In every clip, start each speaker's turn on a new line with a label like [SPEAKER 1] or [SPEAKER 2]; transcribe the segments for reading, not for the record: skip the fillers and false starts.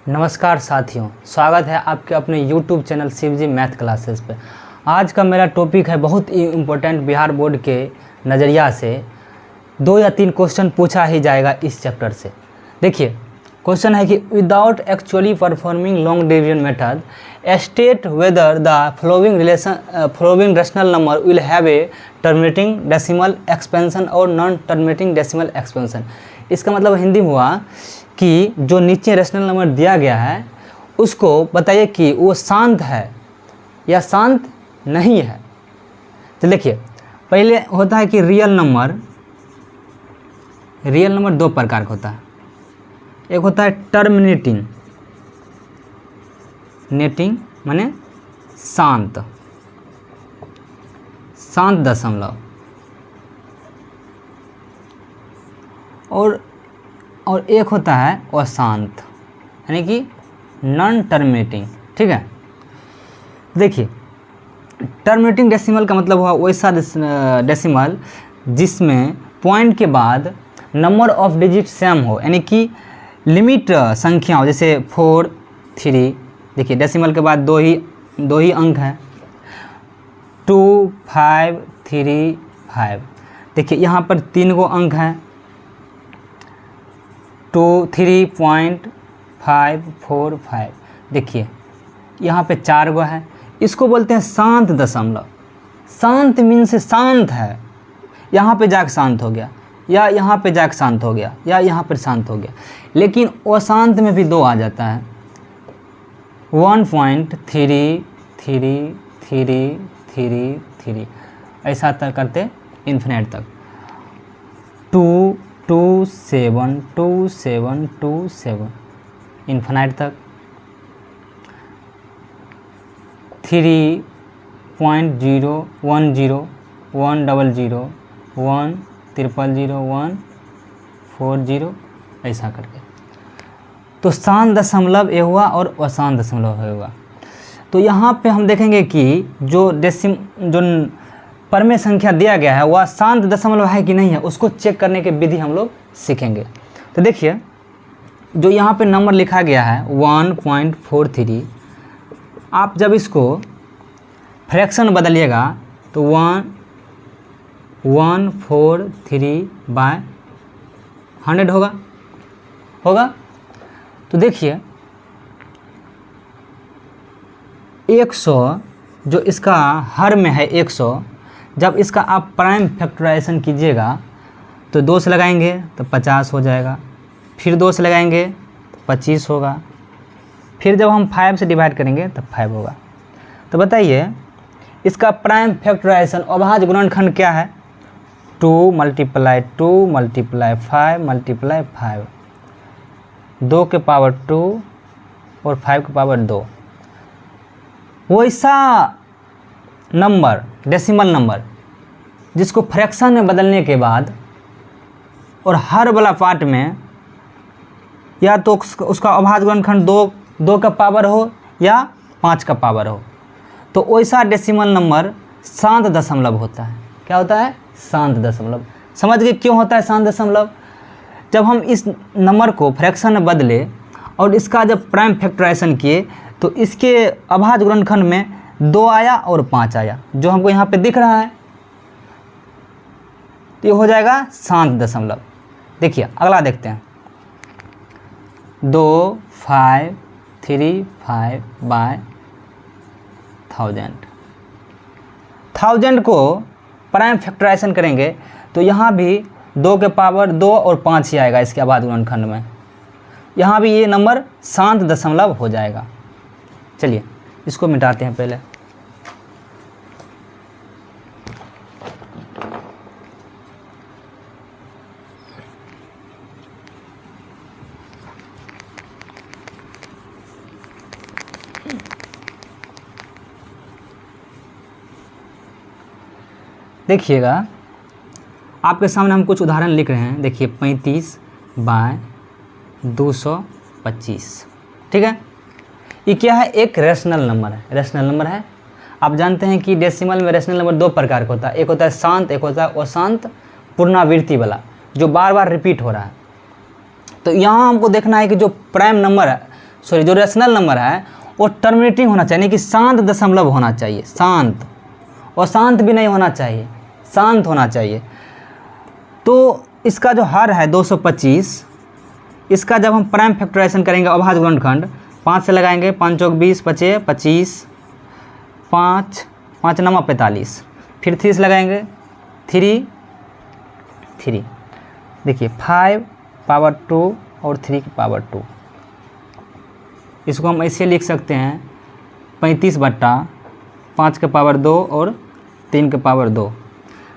[SPEAKER 1] नमस्कार साथियों, स्वागत है आपके अपने YouTube channel Shivji math classes पे। आज का मेरा टॉपिक है बहुत ही इम्पोर्टेंट। बिहार बोर्ड के नज़रिया से 2 या 3 क्वेश्चन पूछा ही जाएगा इस चैप्टर से। देखिए, क्वेश्चन है कि without actually performing long division method state whether the flowing rational number will have a terminating decimal expansion और नॉन टर्मिनेटिंग डेसिमल एक्सपेंशन। इसका मतलब हिंदी में हुआ कि जो नीचे रेशनल नंबर दिया गया है उसको बताइए कि वो शांत है या शांत नहीं है। तो देखिए, पहले होता है कि रियल नंबर 2 प्रकार का होता है। एक होता है टर्मिनेटिंग माने शांत दशमलव, और एक होता है अशांत यानी कि नॉन टर्मिनेटिंग। ठीक है, देखिए टर्मिनेटिंग डेसिमल का मतलब हुआ वैसा डेसिमल जिसमें पॉइंट के बाद नंबर ऑफ डिजिट सेम हो, यानी कि लिमिट संख्या हो, जैसे 4, 3। देखिए डेसिमल के बाद दो ही अंक हैं, 2, 5, 3, 5। देखिए यहाँ पर 3 गो अंक हैं, 2, 3.545। देखिए यहाँ पे 4 गो है। इसको बोलते हैं शांत दशमलव। शांत मीन से शांत है, यहाँ पे जाके शांत हो गया, या यहाँ पे जाके शांत हो गया, या यहाँ पर शांत हो गया। लेकिन अशांत में भी 2 आ जाता है, 1.333333 ऐसा तक करते इन्फिनिट तक, 2, 2, 7, 2, 7, 2, 7 इन्फिनिट तक, 3.010 100 100 100 ऐसा करके। तो शांत दशमलव ये हुआ और अशांत दशमलव हुआ। तो यहाँ पे हम देखेंगे कि जो परमेय संख्या दिया गया है वह शांत दशमलव है कि नहीं है, उसको चेक करने के विधि हम लोग सीखेंगे। तो देखिए, जो यहाँ पे नंबर लिखा गया है 1.43, आप जब इसको फ्रैक्शन बदलिएगा तो 143/100 होगा। तो देखिए 100 जो इसका हर में है 100, जब इसका आप प्राइम फैक्टराइजेशन कीजिएगा तो 2 से लगाएंगे तो 50 हो जाएगा, फिर 2 से लगाएंगे तो 25 होगा, फिर जब हम 5 से डिवाइड करेंगे तब 5 होगा। तो बताइए इसका प्राइम फैक्टराइजेशन अभाज्य गुणनखंड क्या है? 2 × 2 × 5 × 5, 2 के पावर 2 और 5 के पावर 2। वैसा नंबर डेसिमल नंबर जिसको फ्रैक्शन में बदलने के बाद और हर वाला पार्ट में या तो उसका अभाज्य गुणनखंड 2 का पावर हो या 5 का पावर हो, तो वैसा डेसिमल नंबर शांत दशमलव होता है। क्या होता है? शांत दशमलव। समझ गए क्यों होता है शांत दशमलव? जब हम इस नंबर को फ्रैक्शन में बदले और इसका जब प्राइम फैक्टराइजेशन किए तो इसके अभाज्य गुणनखंड में 2 आया और 5 आया, जो हमको यहाँ पे दिख रहा है, तो ये हो जाएगा शांत दशमलव। देखिए अगला देखते हैं, 2535/1000 को प्राइम फैक्टराइजेशन करेंगे तो यहाँ भी 2 के पावर 2 और 5 ही आएगा इसके अभाज्य गुणनखंड में। यहाँ भी ये नंबर शांत दशमलव हो जाएगा। चलिए इसको मिटाते हैं पहले। देखिएगा आपके सामने हम कुछ उदाहरण लिख रहे हैं। देखिए 35/225। ठीक है, ये क्या है? एक रेशनल नंबर है। रेशनल नंबर है, आप जानते हैं कि डेसिमल में रेशनल नंबर 2 प्रकार का होता है, एक होता है शांत, एक होता है अशांत पुनरावृत्ति वाला, जो बार बार रिपीट हो रहा है। तो यहाँ हमको देखना है कि जो प्राइम नंबर है सॉरी जो रेशनल नंबर है वो टर्मिनेटिंग होना चाहिए, यानी कि शांत दशमलव होना चाहिए, शांत, और शांत भी नहीं होना चाहिए, शांत होना चाहिए। तो इसका जो हर है 225, इसका जब हम प्राइम फैक्टराइजेशन करेंगे अभाज्य गुणनखंड, 5 से लगाएंगे, 5 चौक 20, 25, 5 5 9 45, फिर 3 से लगाएंगे, 3 देखिए 5 पावर 2 और 3 की पावर 2। इसको हम ऐसे लिख सकते हैं 35 बट्टा 5 के पावर 2 और 3 के पावर 2।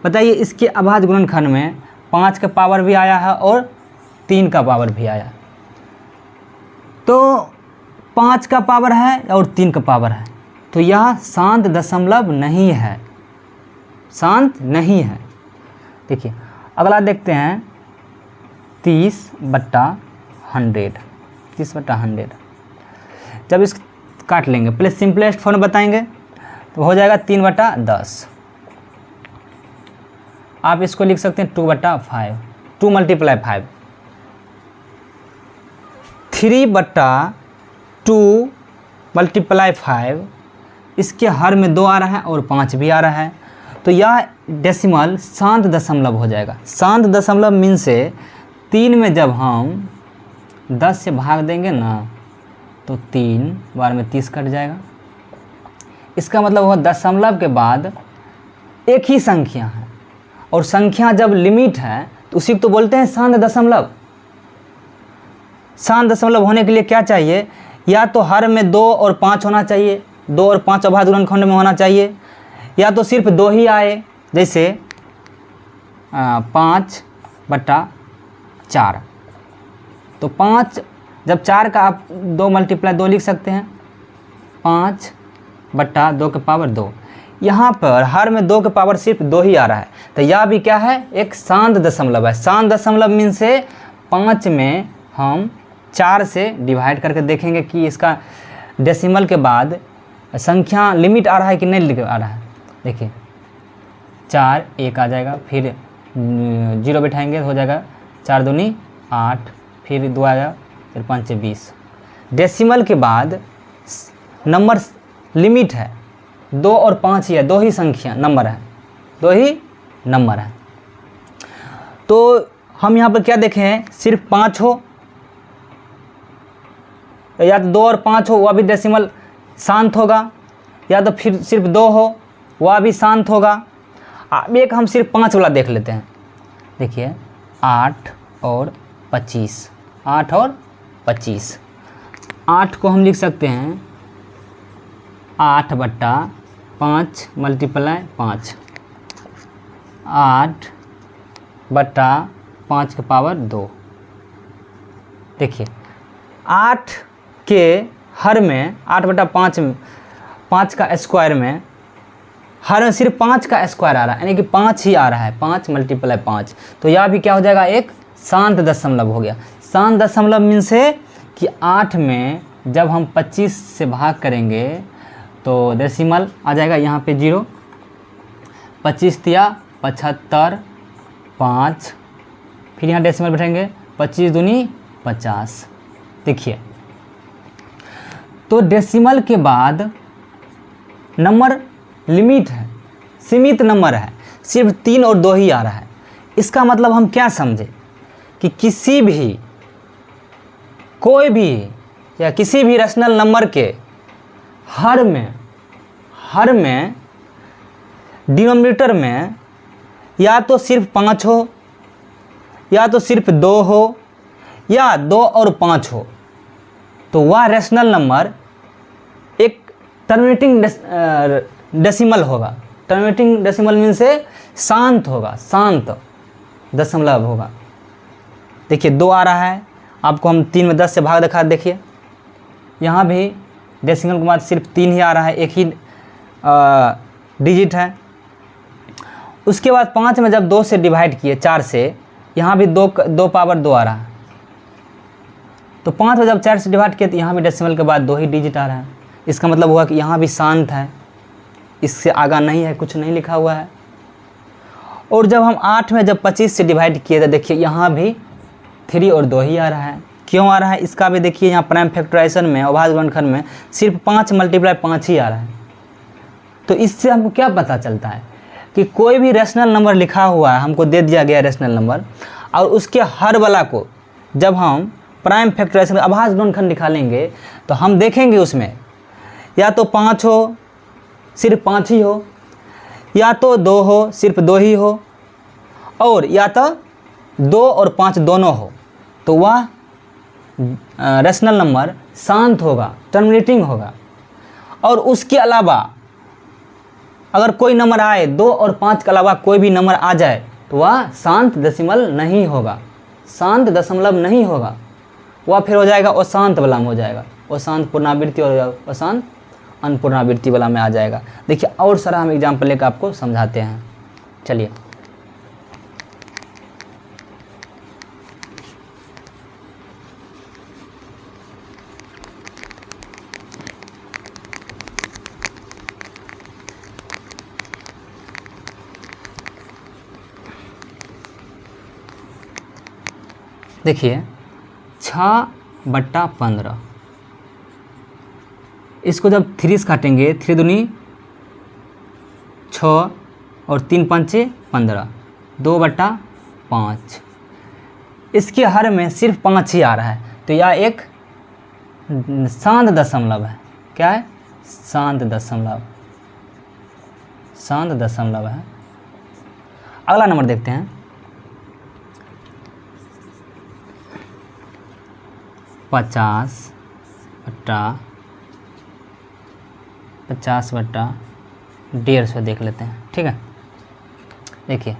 [SPEAKER 1] बताइए इसके अभाज्य गुणनखंड में 5 का पावर भी आया है और 3 का पावर भी आया, तो 5 का पावर है और 3 का पावर है, तो यह शांत दशमलव नहीं है, शांत नहीं है। देखिए अगला देखते हैं 30 बट्टा 100, 30 बट्टा 100। जब इस काट लेंगे, पहले सिंपलेस्ट फॉर्म बताएंगे तो हो जाएगा 3 बट्टा 10। आप इसको लिख सकते हैं 2 बट्टा 5, 2 मल्टीप्लाई 5, 3 बट्टा 2 मल्टीप्लाई 5, इसके हर में 2 आ रहा है और 5 भी आ रहा है, तो यह डेसिमल शांत दशमलव हो जाएगा। शांत दशमलव मीन से 3 में जब हम 10 से भाग देंगे ना तो 3 बार में 30 कट जाएगा। इसका मतलब हुआ दशमलव के बाद एक ही संख्या है, और संख्या जब लिमिट है तो उसी को तो बोलते हैं शांत दशमलव। शांत दशमलव होने के लिए क्या चाहिए, या तो हर में 2 और 5 होना चाहिए, 2 और 5 अभाज्य गुणनखंड में होना चाहिए, या तो सिर्फ 2 ही आए, जैसे 5 बट्टा 4। तो 5 जब 4 का आप 2 मल्टीप्लाई 2 लिख सकते हैं, 5 बट्टा 2 के पावर 2। यहाँ पर हर में 2 के पावर सिर्फ 2 ही आ रहा है, तो यह भी क्या है, एक शांत दशमलव है। शांत दशमलव मीन से 5 में हम 4 से डिवाइड करके देखेंगे कि इसका डेसिमल के बाद संख्या लिमिट आ रहा है कि नहीं आ रहा है। देखिए 4 1 आ जाएगा, फिर 0 बैठाएंगे हो जाएगा 4 दूनी 8, फिर 2 आएगा, फिर 5 20। डेसिमल के बाद नंबर लिमिट है 2 और 5 ही है, 2 ही संख्या नंबर है, 2 ही नंबर है। तो हम यहाँ पर क्या देखें हैं, सिर्फ 5 हो या तो 2 और 5 हो वह भी डेसिमल शांत होगा, या तो फिर सिर्फ 2 हो वह भी शांत होगा। अब एक हम सिर्फ 5 वाला देख लेते हैं। देखिए 8 और 25, 8 और 25। 8 को हम लिख सकते हैं 8 बट्टा 5 मल्टीप्लाई 5, 8 बट्टा 5 के पावर 2। देखिए 8 के हर में 8 बट्टा 5 का स्क्वायर में हर में सिर्फ 5 का स्क्वायर आ रहा है, यानी कि 5 ही आ रहा है, 5 मल्टीप्लाई 5। तो यह भी क्या हो जाएगा, एक शांत दशमलव हो गया। शांत दशमलव मीन से कि 8 में जब हम 25 से भाग करेंगे तो डेसिमल आ जाएगा यहाँ पे 0, 25 तिया 75, 5, फिर यहाँ डेसिमल बैठेंगे 25 दूनी 50। देखिए तो डेसिमल के बाद नंबर लिमिट है, सीमित नंबर है, सिर्फ 3 और 2 ही आ रहा है। इसका मतलब हम क्या समझे कि किसी भी कोई भी या किसी भी रेशनल नंबर के हर में डिनोमिनेटर में या तो सिर्फ 5 हो, या तो सिर्फ 2 हो, या 2 और 5 हो, तो वह रेशनल नंबर एक टर्मिनेटिंग डेसिमल होगा। टर्मिनेटिंग डेसिमल मीन से शांत होगा, शांत दशमलव होगा। देखिए 2 आ रहा है, आपको हम 3 में 10 से भाग दिखा, देखिए यहाँ भी डेसिमल के बाद सिर्फ 3 ही आ रहा है, एक ही डिजिट है। उसके बाद 5 में जब 2 से डिवाइड किए 4 से, यहाँ भी 2 पावर 2 आ रहा है। तो 5 में जब 4 से डिवाइड किए तो यहाँ भी डेसिमल के बाद 2 ही डिजिट आ रहा है। इसका मतलब हुआ कि यहाँ भी शांत है, इससे आगा नहीं है, कुछ नहीं लिखा हुआ है। और जब हम 8 में जब 25 से डिवाइड किए तो देखिए यहाँ भी 3 और 2 ही आ रहा है। क्यों आ रहा है इसका भी देखिए, यहाँ प्राइम फैक्टराइजेशन में अभाज्य गुणनखंड में सिर्फ 5 × 5 ही आ रहा है। तो इससे हमको क्या पता चलता है कि कोई भी रेशनल नंबर लिखा हुआ है, हमको दे दिया गया रेशनल नंबर, और उसके हर वाला को जब हम प्राइम फैक्टराइजेशन अभाज्य गुणनखंड निकालेंगे तो हम देखेंगे उसमें या तो 5 हो, सिर्फ 5 ही हो, या तो 2 हो, सिर्फ 2 ही हो, और या तो 2 और 5 दोनों हो, तो वह रेशनल नंबर शांत होगा, टर्मिनेटिंग होगा। और उसके अलावा अगर कोई नंबर आए, 2 और 5 के अलावा कोई भी नंबर आ जाए तो वह शांत दशमलव नहीं होगा, शांत दशमलव नहीं होगा, वह फिर हो जाएगा अशांत वाला में हो जाएगा, अशांत पुनरावृत्ति और अशांत अनपुनरावृत्ति वाला में आ जाएगा। देखिए और सारा हम एग्जाम्पल लेकर आपको समझाते हैं। चलिए देखिए 6/15, इसको जब 3 से काटेंगे, 3 दूनी 6 और 3 पंचे 15, 2/5। इसके हर में सिर्फ 5 ही आ रहा है, तो यह एक शांत दशमलव है। क्या है? शांत दशमलव, शांत दशमलव है। अगला नंबर देखते हैं, 50/150 देख लेते हैं। ठीक है, देखिए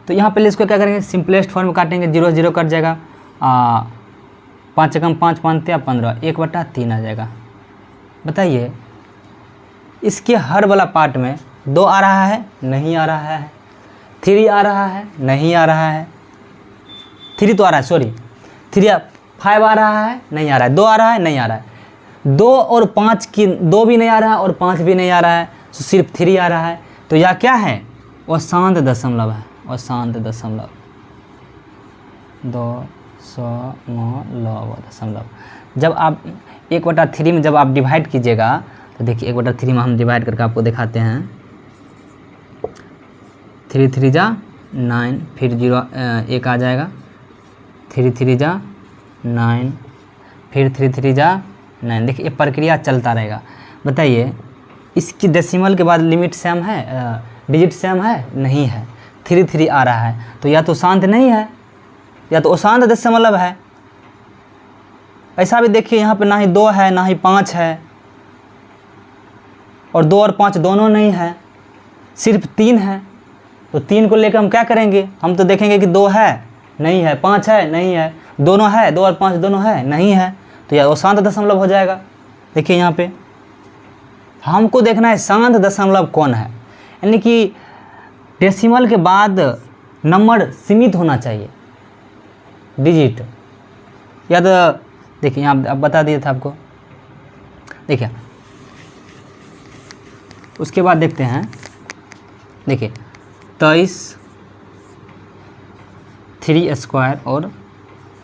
[SPEAKER 1] तो यहाँ पहले इसको क्या करेंगे, सिंपलेस्ट फॉर्म में काटेंगे, 0 0 कट जाएगा, 5 × 5 5 × 15, 1/3 आ जाएगा। बताइए इसके हर वाला पार्ट में 2 आ रहा है, नहीं आ रहा है, 3 आ रहा है, नहीं आ रहा है, 3 तो आ रहा है, सॉरी 5 आ रहा है, नहीं आ रहा है, 2 आ रहा है, नहीं आ रहा है, 2 और 5 की 2 भी नहीं आ रहा है और 5 भी नहीं आ रहा है, तो सिर्फ 3 आ रहा है। तो यह क्या है? अशांत दशमलव है, अशांत दशमलव, 299 जब आप 1/3 में जब आप डिवाइड कीजिएगा तो देखिए 1/3 में हम डिवाइड करके आपको दिखाते हैं। 3 3 जा 9, फिर 0 1 आ जाएगा, 3 3 जा 9, फिर 3 3 जा 9। देखिए ये प्रक्रिया चलता रहेगा। बताइए इसकी डेसिमल के बाद लिमिट सेम है, डिजिट सेम है? नहीं है, 3 3 आ रहा है, तो या तो शांत नहीं है या तो अशांत दशमलव है। ऐसा भी देखिए यहाँ पे ना ही 2 है ना ही 5 है, और 2 और 5 दोनों नहीं है, सिर्फ 3 है। तो 3 को लेकर हम क्या करेंगे? हम तो देखेंगे कि 2 है, नहीं है, 5 है, नहीं है, दोनों है, 2 और 5 दोनों है, नहीं है, तो यह अशांत दशमलव हो जाएगा। देखिए यहाँ पे हमको देखना है शांत दशमलव कौन है, यानी कि डेसिमल के बाद नंबर सीमित होना चाहिए, डिजिट। या तो देखिए यहाँ अब बता दिया था आपको। देखिए उसके बाद देखते हैं, देखिए 23 3 स्क्वायर और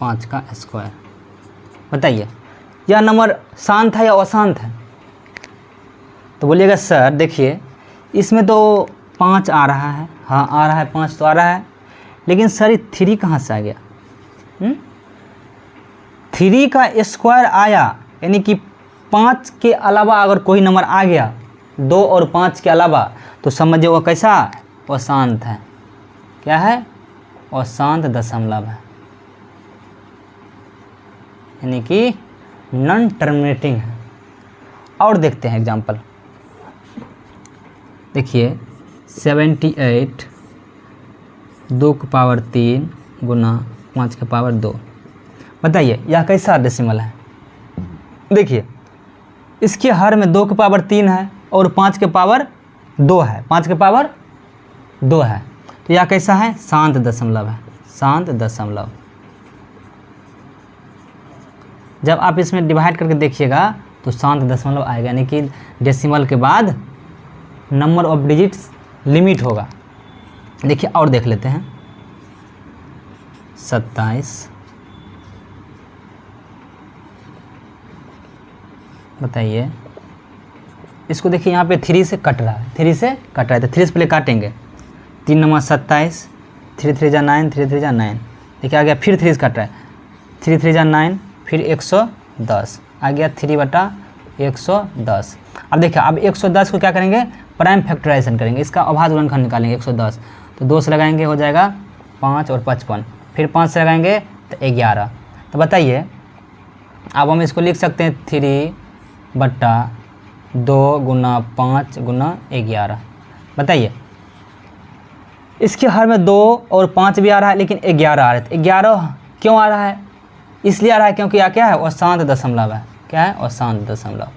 [SPEAKER 1] 5 का स्क्वायर। बताइए यह नंबर शांत है या अशांत है? तो बोलिएगा सर देखिए इसमें तो 5 आ रहा है, हाँ आ रहा है, 5 तो आ रहा है, लेकिन सर ये 3 कहाँ से आ गया? 3 का स्क्वायर आया, यानी कि 5 के अलावा अगर कोई नंबर आ गया 2 और 5 के अलावा, तो समझिए वो कैसा? अशांत है। क्या है? अशांत दशमलव है, यानी कि नॉन टर्मिनेटिंग है। और देखते हैं एग्जाम्पल। देखिए 78 2 की पावर 3 गुना 5 की पावर 2। बताइए यह कैसा डेसिमल है? देखिए इसके हर में 2 की पावर 3 है और 5 के पावर 2 है, 5 के पावर 2 है, तो यह कैसा है? शांत दशमलव है, शांत दशमलव। जब आप इसमें डिवाइड करके देखिएगा तो शांत दशमलव आएगा, यानी कि डेसिमल के बाद नंबर ऑफ डिजिट्स लिमिट होगा। देखिए और देख लेते हैं, 27 बताइए, इसको देखिए यहाँ पे 3 से कट रहा है, 3 से कट रहा है, तो 3 से पहले काटेंगे। 3 नंबर 27, 3 3 जा 9, 3 3 जा 9, देखिए आ गया, फिर 3 से कट रहा है, 3 3 जा 9, फिर 110 आ गया, 3/110। अब देखिए, अब 110 को क्या करेंगे, प्राइम फैक्टराइजेशन करेंगे, इसका अभाज्य गुणनखंड निकालेंगे 110, तो 2 से लगाएंगे हो जाएगा 5 और 55, फिर 5 से लगाएंगे तो 11। तो बताइए, अब हम इसको लिख सकते हैं 3/2 गुना 5 गुना 11। बताइए, इसके हर में 2 और 5 भी आ रहा है, लेकिन 11 आ रहा है। 11 क्यों आ रहा है? इसलिए आ रहा है क्योंकि यह क्या है, अशांत दशमलव है। क्या है? अशांत दशमलव,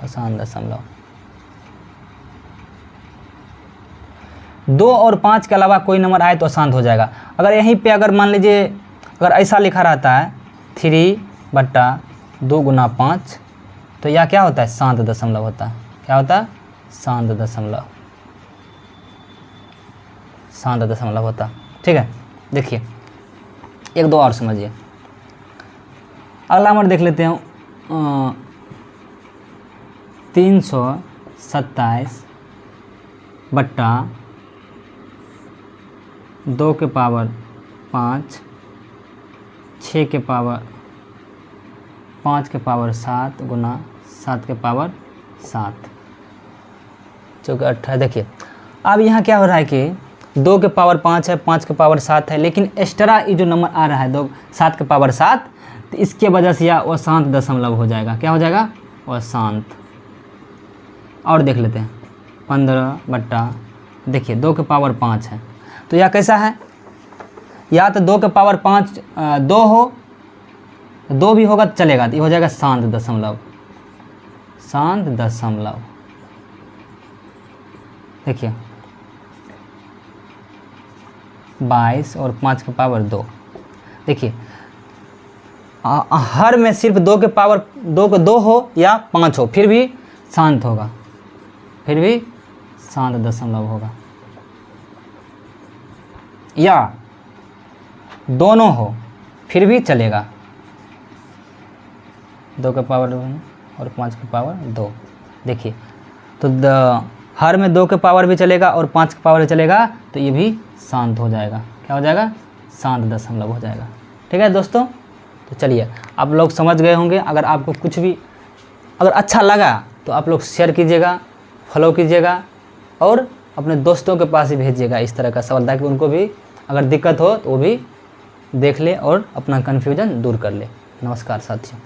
[SPEAKER 1] अशांत दशमलव। 2 और 5 के अलावा कोई नंबर आए तो अशांत हो जाएगा। अगर यहीं पे अगर मान लीजिए अगर ऐसा लिखा रहता है 3/2 गुना 5, तो यह क्या होता है, शांत दशमलव होता है। क्या होता है? शांत दशमलव, शांत दशमलव होता। ठीक है, देखिए 1 2 और समझिए। अगला नंबर देख लेते हैं, 327/2 के पावर 5, 6 के पावर 5 के पावर 7 गुना 7 के पावर 7, चौके 18। देखिए, अब यहाँ क्या हो रहा है कि 2 के पावर 5 है, 5 के पावर 7 है, लेकिन एक्स्ट्रा ये जो नंबर आ रहा है 2 7 के पावर 7, तो इसके वजह से यह अशांत दशमलव हो जाएगा। क्या हो जाएगा? अशांत। और देख लेते हैं 15 देखिए 2 के पावर 5 है, तो यह कैसा है, या तो 2 के पावर 5 2 हो, 2 भी होगा तो चलेगा, तो ये हो जाएगा शांत दशमलव, शांत दशमलव। देखिए 22 और 5 के पावर 2, देखिए हर में सिर्फ 2 के पावर 2 को 2 हो या 5 हो, फिर भी शांत होगा, फिर भी शांत दशमलव होगा, या दोनों हो फिर भी चलेगा। 2 के पावर 2 और 5 के पावर 2, देखिए तो हर में 2 के पावर भी चलेगा और 5 के पावर भी चलेगा, तो ये भी शांत हो जाएगा। क्या हो जाएगा? शांत दशमलव हो जाएगा। ठीक है दोस्तों, तो चलिए आप लोग समझ गए होंगे। अगर आपको कुछ भी अगर अच्छा लगा तो आप लोग शेयर कीजिएगा, फॉलो कीजिएगा और अपने दोस्तों के पास ही भेजिएगा इस तरह का सवाल, ताकि उनको भी अगर दिक्कत हो तो वो भी देख ले और अपना कन्फ्यूजन दूर कर ले। नमस्कार साथियों।